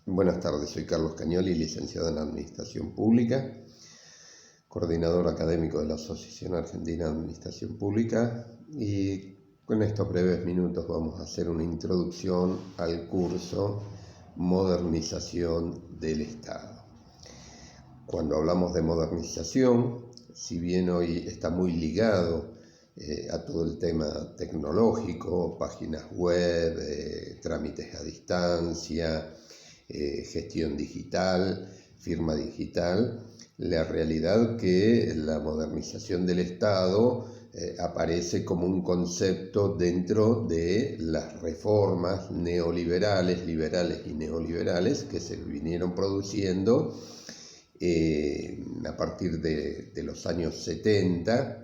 Buenas tardes, soy Carlos Cañoli, licenciado en Administración Pública, coordinador académico de la Asociación Argentina de Administración Pública, y con estos breves minutos vamos a hacer una introducción al curso Modernización del Estado. Cuando hablamos de modernización, si bien hoy está muy ligado a todo el tema tecnológico, páginas web, trámites a distancia, gestión digital, firma digital, la realidad que la modernización del Estado aparece como un concepto dentro de las reformas neoliberales, liberales y neoliberales que se vinieron produciendo a partir de los años 70,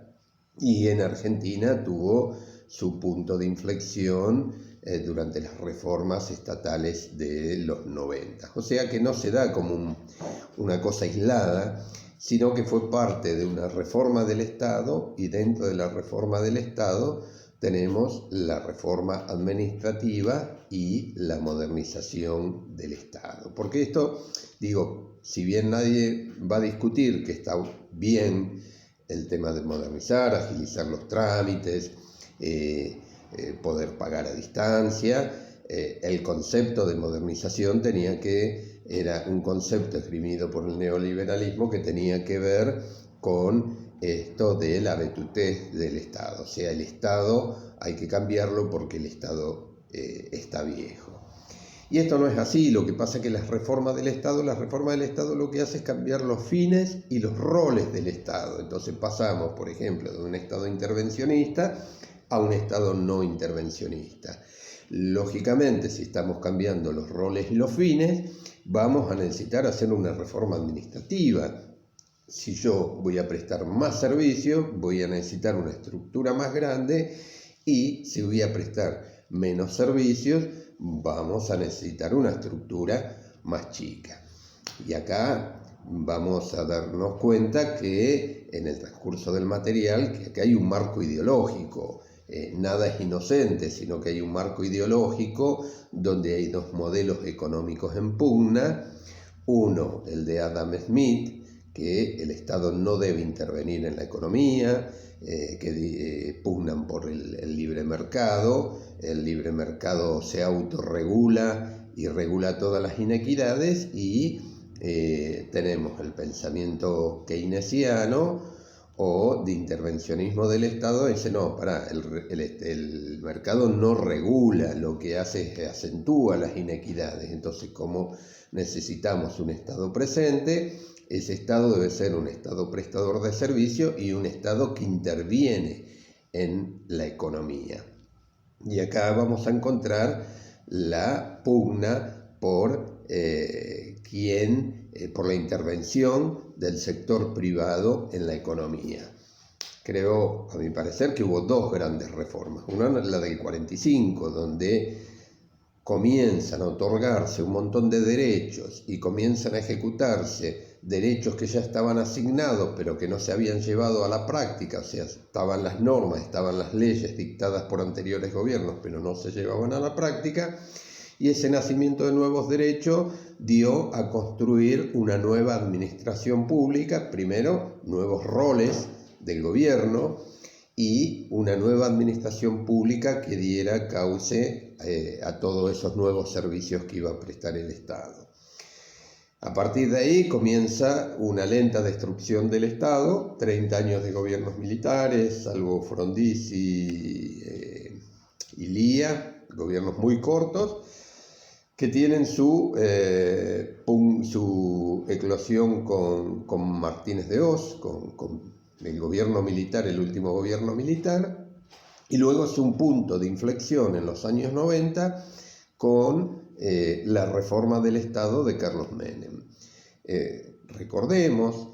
y en Argentina tuvo su punto de inflexión durante las reformas estatales de los 90. O sea que no se da como una cosa aislada, sino que fue parte de una reforma del Estado, y dentro de la reforma del Estado tenemos la reforma administrativa y la modernización del Estado. Porque esto, digo, si bien nadie va a discutir que está bien el tema de modernizar, agilizar los trámites, poder pagar a distancia, el concepto de modernización era un concepto esgrimido por el neoliberalismo que tenía que ver con esto de la vetutez del Estado. O sea, el Estado hay que cambiarlo porque el Estado está viejo. Y esto no es así. Lo que pasa es que la reforma del Estado lo que hace es cambiar los fines y los roles del Estado. Entonces pasamos, por ejemplo, de un Estado intervencionista a un Estado no intervencionista. Lógicamente, si estamos cambiando los roles y los fines, vamos a necesitar hacer una reforma administrativa. Si yo voy a prestar más servicios, voy a necesitar una estructura más grande, y si voy a prestar menos servicios, vamos a necesitar una estructura más chica. Y acá vamos a darnos cuenta que en el transcurso del material, que acá hay un marco ideológico. Nada es inocente, sino que hay un marco ideológico donde hay dos modelos económicos en pugna. Uno, el de Adam Smith, que el Estado no debe intervenir en la economía, que pugnan por el libre mercado. El libre mercado se autorregula y regula todas las inequidades, y tenemos el pensamiento keynesiano o de intervencionismo del Estado. Dice, no, el mercado no regula, lo que hace es que acentúa las inequidades. Entonces, como necesitamos un Estado presente, ese Estado debe ser un Estado prestador de servicio y un Estado que interviene en la economía. Y acá vamos a encontrar la pugna por la intervención del sector privado en la economía. Creo, a mi parecer, que hubo dos grandes reformas. Una es la del 45, donde comienzan a otorgarse un montón de derechos y comienzan a ejecutarse derechos que ya estaban asignados pero que no se habían llevado a la práctica. O sea, estaban las normas, estaban las leyes dictadas por anteriores gobiernos, pero no se llevaban a la práctica. Y ese nacimiento de nuevos derechos dio a construir una nueva administración pública, primero nuevos roles del gobierno y una nueva administración pública que diera cauce a todos esos nuevos servicios que iba a prestar el Estado. A partir de ahí comienza una lenta destrucción del Estado, 30 años de gobiernos militares, salvo Frondizi y Lía, gobiernos muy cortos, que tienen su eclosión con Martínez de Hoz, con el gobierno militar, el último gobierno militar, y luego es un punto de inflexión en los años 90 con la reforma del Estado de Carlos Menem. Recordemos,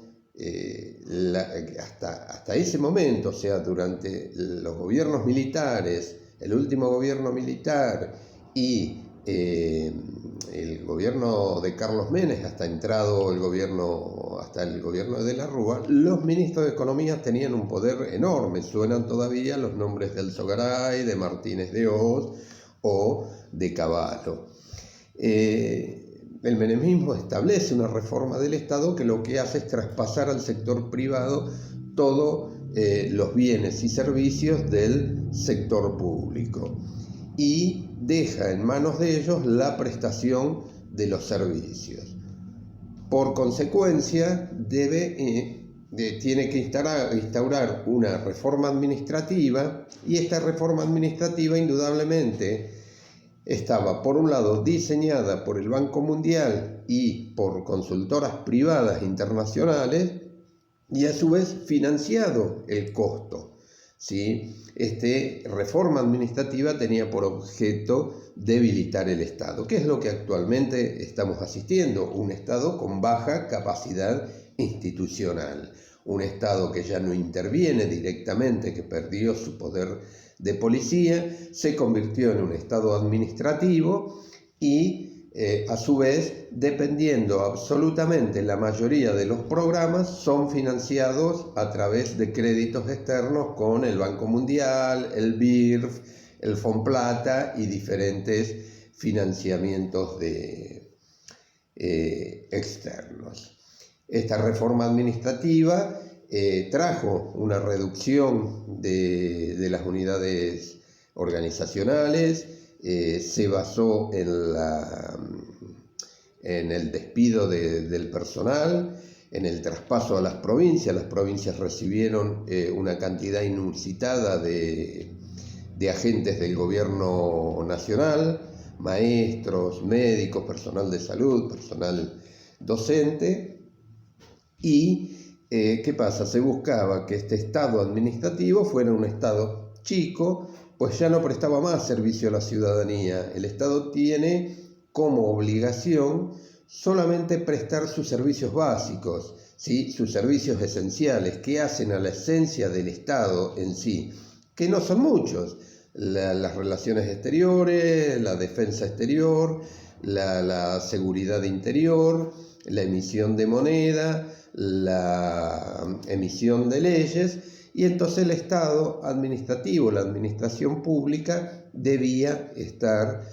hasta ese momento, o sea, durante los gobiernos militares, el último gobierno militar y el gobierno de Carlos Menem, hasta el gobierno de la Rúa, los ministros de Economía tenían un poder enorme. Suenan todavía los nombres de Alzogaray, de Martínez de Hoz o de Cavallo. el menemismo establece una reforma del Estado que lo que hace es traspasar al sector privado todos los bienes y servicios del sector público y deja en manos de ellos la prestación de los servicios. Por consecuencia, tiene que instaurar una reforma administrativa, y esta reforma administrativa indudablemente estaba, por un lado, diseñada por el Banco Mundial y por consultoras privadas internacionales, y a su vez financiado el costo, ¿sí? Esta reforma administrativa tenía por objeto debilitar el Estado, que es lo que actualmente estamos asistiendo, un Estado con baja capacidad institucional, un Estado que ya no interviene directamente, que perdió su poder de policía, se convirtió en un Estado administrativo y a su vez, dependiendo absolutamente, la mayoría de los programas son financiados a través de créditos externos con el Banco Mundial, el BIRF, el Fomplata y diferentes financiamientos externos. Esta reforma administrativa trajo una reducción de las unidades organizacionales, se basó en el despido del personal, en el traspaso a las provincias recibieron una cantidad inusitada de agentes del gobierno nacional, maestros, médicos, personal de salud, personal docente, y ¿qué pasa? Se buscaba que este Estado administrativo fuera un Estado chico, pues ya no prestaba más servicio a la ciudadanía. El Estado tiene como obligación solamente prestar sus servicios básicos, ¿sí? Sus servicios esenciales, que hacen a la esencia del Estado en sí, que no son muchos: las relaciones exteriores, la defensa exterior, la seguridad interior, la emisión de moneda, la emisión de leyes. Y entonces el Estado administrativo, la administración pública, debía estar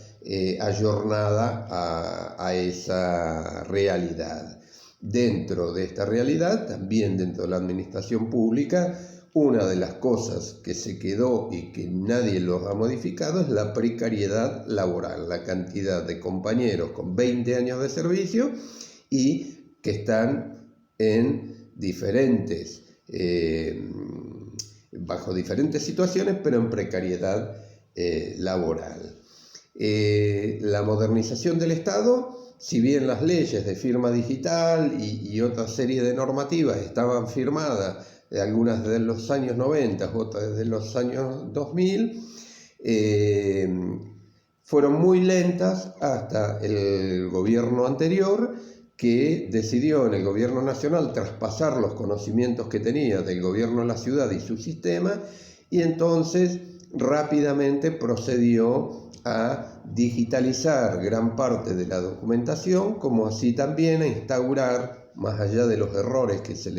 ayornada a esa realidad. Dentro de esta realidad, también dentro de la administración pública, una de las cosas que se quedó y que nadie los ha modificado es la precariedad laboral, la cantidad de compañeros con 20 años de servicio y que están en diferentes bajo diferentes situaciones, pero en precariedad laboral. La modernización del Estado, si bien las leyes de firma digital y otra serie de normativas estaban firmadas, algunas desde los años 90, otras desde los años 2000, fueron muy lentas hasta el gobierno anterior, que decidió en el gobierno nacional traspasar los conocimientos que tenía del gobierno de la ciudad y su sistema, y entonces rápidamente procedió a digitalizar gran parte de la documentación, como así también a instaurar, más allá de los errores que se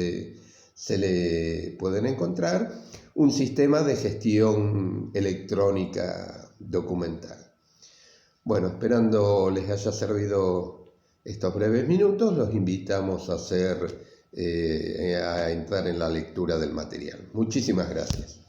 le pueden encontrar, un sistema de gestión electrónica documental. Bueno, esperando les haya servido estos breves minutos, los invitamos a entrar en la lectura del material. Muchísimas gracias.